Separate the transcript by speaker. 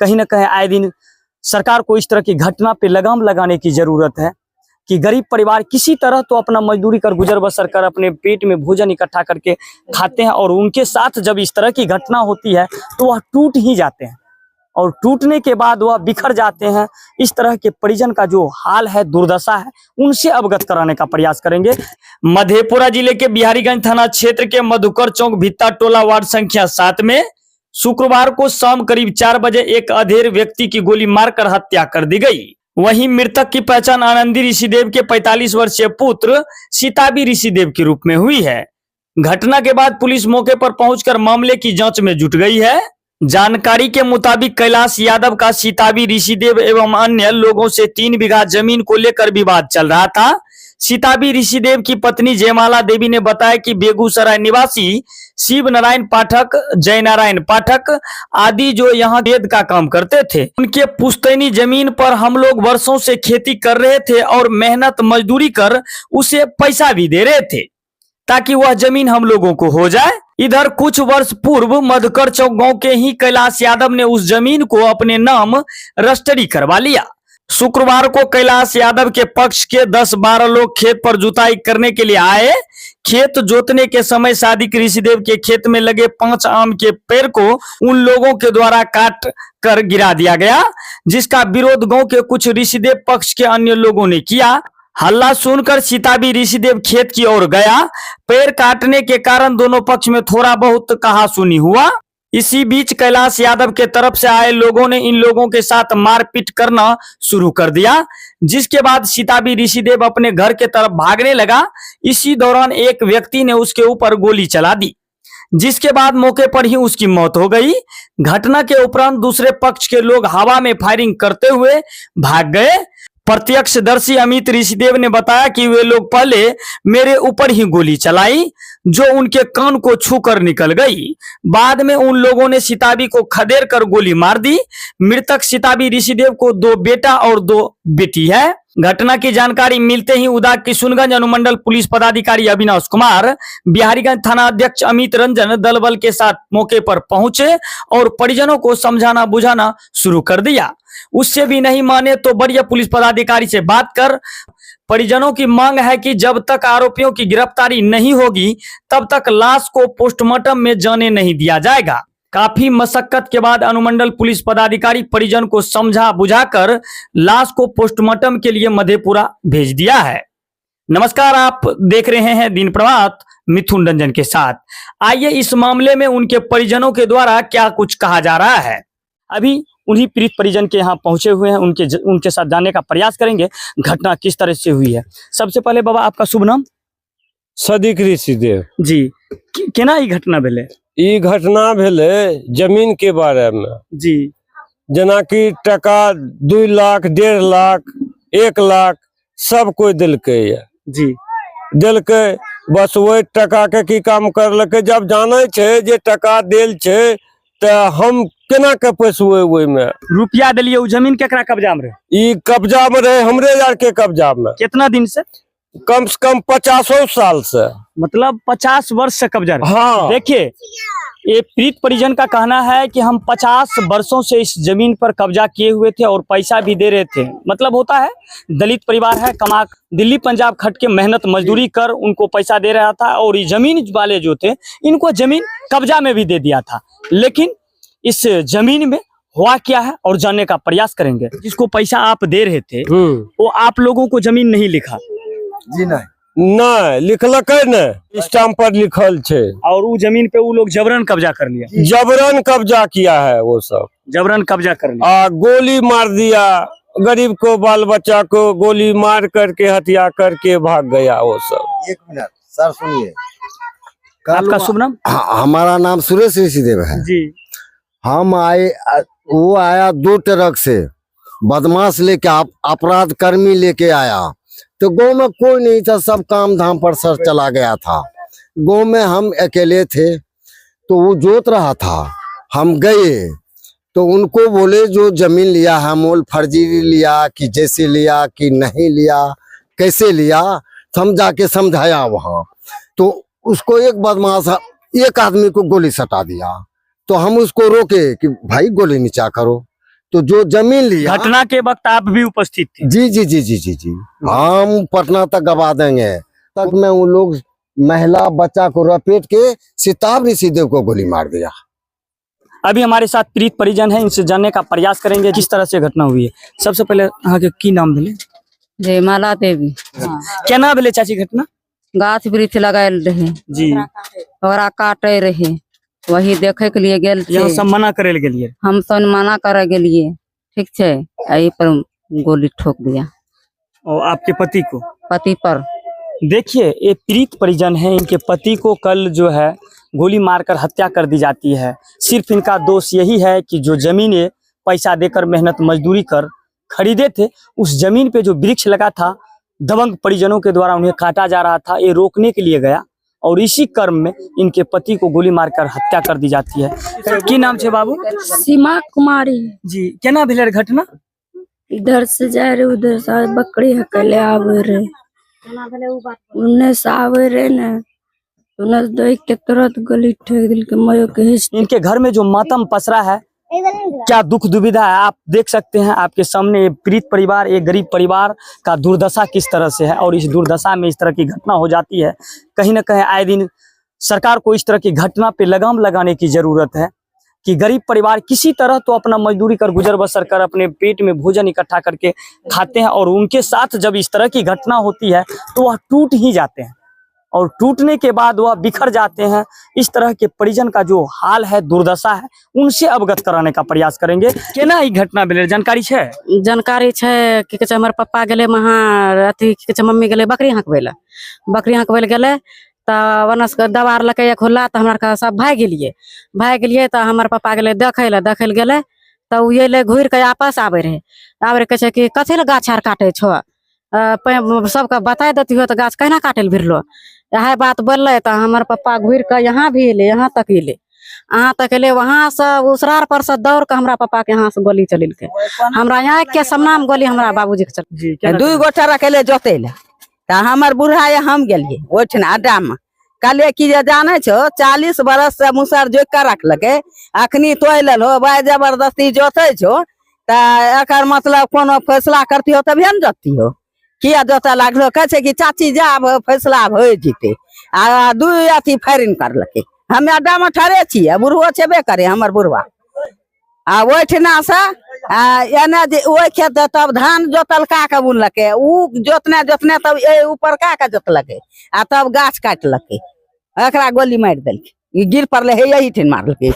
Speaker 1: कहीं ना कहीं आए दिन सरकार को इस तरह की घटना पे लगाम लगाने की जरूरत है कि गरीब परिवार किसी तरह तो अपना मजदूरी कर गुजर बसर कर अपने पेट में भोजन इकट्ठा करके खाते हैं, और उनके साथ जब इस तरह की घटना होती है तो वह टूट ही जाते हैं, और टूटने के बाद वह बिखर जाते हैं। इस तरह के परिजन का जो हाल है, दुर्दशा है, उनसे अवगत कराने का प्रयास करेंगे। मधेपुरा जिले के बिहारीगंज थाना क्षेत्र के मधुकर चौक भित्ता टोला वार्ड संख्या 7 में शुक्रवार को शाम करीब 4 बजे एक अधेड़ व्यक्ति की गोली मारकर हत्या कर दी गई। वहीं मृतक की पहचान आनंदी ऋषिदेव के 45 वर्षीय पुत्र सीताबी ऋषिदेव के रूप में हुई है। घटना के बाद पुलिस मौके पर पहुंचकर मामले की जांच में जुट गई है। जानकारी के मुताबिक कैलाश यादव का सीताबी ऋषिदेव एवं अन्य लोगों से 3 बीघा जमीन को लेकर विवाद चल रहा था। सीताबी ऋषिदेव की पत्नी जयमाला देवी ने बताया कि बेगूसराय निवासी शिव नारायण पाठक, जय नारायण पाठक आदि जो यहाँ वेद का काम करते थे, उनके पुश्तैनी जमीन पर हम लोग वर्षों से खेती कर रहे थे और मेहनत मजदूरी कर उसे पैसा भी दे रहे थे ताकि वह जमीन हम लोगों को हो जाए। इधर कुछ वर्ष पूर्व मधुकर चौक गांव के ही कैलाश यादव ने उस जमीन को अपने नाम रजिस्ट्री करवा लिया। शुक्रवार को कैलाश यादव के पक्ष के 10-12 लोग खेत पर जुताई करने के लिए आए। खेत जोतने के समय सादिक ऋषिदेव के खेत में लगे 5 आम के पेड़ को उन लोगों के द्वारा काट कर गिरा दिया गया, जिसका विरोध गांव के कुछ ऋषिदेव पक्ष के अन्य लोगों ने किया। हल्ला सुनकर सीताबी ऋषिदेव खेत की ओर गया। पेड़ काटने के कारण दोनों पक्ष में थोड़ा बहुत कहासुनी हुआ। इसी बीच कैलाश यादव के तरफ से आए लोगों ने इन लोगों के साथ मारपीट करना शुरू कर दिया, जिसके बाद सीताबी ऋषिदेव अपने घर के तरफ भागने लगा। इसी दौरान एक व्यक्ति ने उसके ऊपर गोली चला दी, जिसके बाद मौके पर ही उसकी मौत हो गई। घटना के उपरांत दूसरे पक्ष के लोग हवा में फायरिंग करते हुए भाग गए। प्रत्यक्षदर्शी अमित ऋषिदेव ने बताया कि वे लोग पहले मेरे ऊपर ही गोली चलाई, जो उनके कान को छूकर निकल गई। बाद में उन लोगों ने सीताबी को खदेड़ कर गोली मार दी। मृतक सीताबी ऋषिदेव को 2 बेटा और 2 बेटी है। घटना की जानकारी मिलते ही उदा किशुनगंज अनुमंडल पुलिस पदाधिकारी अविनाश कुमार, बिहारीगंज थाना अध्यक्ष अमित रंजन दल बल के साथ मौके पर पहुंचे और परिजनों को समझाना बुझाना शुरू कर दिया। उससे भी नहीं माने तो वरीय पुलिस पदाधिकारी से बात कर परिजनों की मांग है कि जब तक आरोपियों की गिरफ्तारी नहीं होगी तब तक लाश को पोस्टमार्टम में जाने नहीं दिया जाएगा। काफी मशक्कत के बाद अनुमंडल पुलिस पदाधिकारी परिजन को समझा बुझाकर लाश को पोस्टमार्टम के लिए मधेपुरा भेज दिया है। नमस्कार, आप देख रहे हैं दिन प्रभात मिथुन रंजन के साथ। आइए इस मामले में उनके परिजनों के द्वारा क्या कुछ कहा जा रहा है। अभी उन्हीं पीड़ित परिजन के यहाँ पहुंचे हुए हैं, उनके साथ जानने का प्रयास करेंगे घटना किस तरह से हुई है। सबसे पहले बाबा, आपका शुभ नाम?
Speaker 2: सादिक ऋषिदेव
Speaker 1: जी। केना ई घटना भेले?
Speaker 2: ई घटना भेले जमीन के बारे में
Speaker 1: जी।
Speaker 2: जना कि टका 2 लाख, 1.5 लाख, 1 लाख सब कोई दिलके
Speaker 1: जी।
Speaker 2: दिलके, बस वही टका के की काम करलके। जब जाने छे जे टका देल छे तो हम केना के पैसुए ओई में
Speaker 1: रुपया दिलिए। उ जमीन केकरा कब्जा में रहे?
Speaker 2: ई कब्जा में रहे, हमरे यार के कब्जा में।
Speaker 1: कितना दिन से?
Speaker 2: कम से कम 50 साल से,
Speaker 1: मतलब 50 वर्ष से कब्जा रहे।
Speaker 2: हाँ।
Speaker 1: देखिए, ये पीड़ित परिजन का कहना है कि हम 50 वर्षों से इस जमीन पर कब्जा किए हुए थे और पैसा भी दे रहे थे। मतलब होता है दलित परिवार है, कमा दिल्ली पंजाब खट के मेहनत मजदूरी कर उनको पैसा दे रहा था, और ये जमीन वाले जो थे इनको जमीन कब्जा में भी दे दिया था। लेकिन इस जमीन में हुआ क्या है और जानने का प्रयास करेंगे। जिसको पैसा आप दे रहे थे वो आप लोगों को जमीन नहीं लिखा?
Speaker 2: जी नहीं लिखलक न, स्टाम्प पर लिखल छे।
Speaker 1: और वो जमीन पे वो लोग जबरन कब्जा कर लिया?
Speaker 2: जबरन कब्जा किया है, वो सब
Speaker 1: जबरन कब्जा कर लिया।
Speaker 2: गोली मार दिया, गरीब को, बाल बच्चा को गोली मार करके हत्या करके भाग गया वो सब।
Speaker 3: 1 मिनट सर, सुनिए।
Speaker 1: आपका शुभ नाम?
Speaker 3: हमारा नाम सुरेश ऋषिदेव है
Speaker 1: जी।
Speaker 3: हम आए, वो आया 2 ट्रक से बदमाश लेके, अपराध कर्मी लेके आया। तो गांव में कोई नहीं था, सब काम धाम पर सर चला गया था। गांव में हम अकेले थे, तो वो जोत रहा था। हम गए तो उनको बोले जो जमीन लिया है मोल फर्जी लिया कि जैसे लिया कि नहीं लिया, कैसे लिया। तो हम जाके समझाया वहाँ, तो उसको एक बदमाश एक आदमी को गोली सटा दिया। तो हम उसको रोके कि भाई गोली नीचा करो, तो जो जमीन लिया,
Speaker 1: घटना के वक्त आप भी उपस्थित थे?
Speaker 3: जी जी जी जी जी जी, हम पटना तक गवा देंगे। तक में उन लोग महिला बच्चा को रपेट के सिताब ऋषिदेव को गोली मार दिया।
Speaker 1: अभी हमारे साथ पीड़ित परिजन है, इनसे जानने का प्रयास करेंगे किस तरह से घटना हुई है। सबसे पहले अहाँ के की नाम भेले?
Speaker 4: जयमाला देवी।
Speaker 1: केना भेले चाची घटना?
Speaker 4: गाछ वृक्ष लगायल रहे,
Speaker 1: जी,
Speaker 4: ओकरा काटे रहे, वही देखे के लिए गेल
Speaker 1: यहाँ
Speaker 4: छे।
Speaker 1: सब मना करे ले गेलिए।
Speaker 4: हम सब मना करे गेलिए, ठीक छे, यही पर गोली ठोक दिया
Speaker 1: और आपके पति को?
Speaker 4: पति पर।
Speaker 1: देखिए, ये पीड़ित परिजन है, इनके पति को कल जो है गोली मारकर हत्या कर दी जाती है। सिर्फ इनका दोष यही है कि जो जमीनें पैसा देकर मेहनत मजदूरी कर खरीदे थे, उस जमीन पे जो वृक्ष लगा था, दबंग परिजनों के द्वारा उन्हें काटा जा रहा था, ये रोकने के लिए गया और इसी क्रम में इनके पति को गोली मारकर हत्या कर दी जाती है। की नाम छे बाबू?
Speaker 5: सीमा कुमारी।
Speaker 1: जी, केना भेले घटना?
Speaker 5: इधर से जा रहे उधर से बकरी हकले आवे रहे, उन्ने से आवे रहे ना, उन्ने देख के तुरंत गली ठोक दिल के मयो के हिस्स।
Speaker 1: इनके घर में जो मातम पसरा है, क्या दुख दुविधा है, आप देख सकते हैं। आपके सामने ये पीड़ित परिवार, एक गरीब परिवार का दुर्दशा किस तरह से है और इस दुर्दशा में इस तरह की घटना हो जाती है। कहीं ना कहीं आए दिन सरकार को इस तरह की घटना पे लगाम लगाने की जरूरत है कि गरीब परिवार किसी तरह तो अपना मजदूरी कर गुजर बसर कर अपने पेट में भोजन इकट्ठा करके खाते हैं और उनके साथ जब इस तरह की घटना होती है तो वह टूट ही जाते हैं और टूटने के बाद वह बिखर जाते हैं। इस तरह के परिजन का जो हाल है, दुर्दशा है, उनसे अवगत कराने का प्रयास करेंगे। केना ई घटना भेलै, जानकारी छै?
Speaker 4: जानकारी छे कि कहै छै हमर पप्पा गेले वहाँ अथी कि कहै छै मम्मी गेले बकरी हकबै ले गेले, तऽ वनस दबार लके एक होला, तऽ हमरा सब भाग गेलिए तऽ हमर पप्पा गेले देखे ले गेले, तऽ उ एले घुर के आपस आवे रहे कहै छै कि कथी ले गाछ आर काटे छो, सबके बता देतियो तऽ गाछ कहना काटे ले भिरलो। यह बात बोलले तो हमर पप्पा घुर के यहाँ भी एले, यहाँ तक एले, वहां से उसरार पर से दौड़ के हमरा पप्पा के यहाँ से गोली चलिलके। हमरा यहाँ के सामना में गोली हमरा बाबूजी के चल।
Speaker 6: दू गोटा रखेले जोते ले, तो हमर बूढ़ा या हम गेलिए ओठना अड्डा में, कहलिए कि जे जाने छो 40 बरस से मुसर जोक के रखलके, अखनी तोय लेलो भाई जबरदस्ती जोते छो, तो एकर मतलब कोनो फैसला करती हो तभी हम जोती हो, किया जोता लागलो। कहे छै कि चाची जा फैसला हो जीते, आ दू अथी फायरिंग करलके। हमे अड्डा में ठहरे छियै, बुढ़ो छेबे करे हमर बुढ़वा, आ ओठना से एने जे ओइ खेत तब धान जोतलका के बुनलके, उ जोतने तब ऊपर का के जोतलके, आ तब गाछ काटलके, एकरा गोली मार देलके, गिर पड़ले हे यही ठिन मारलके।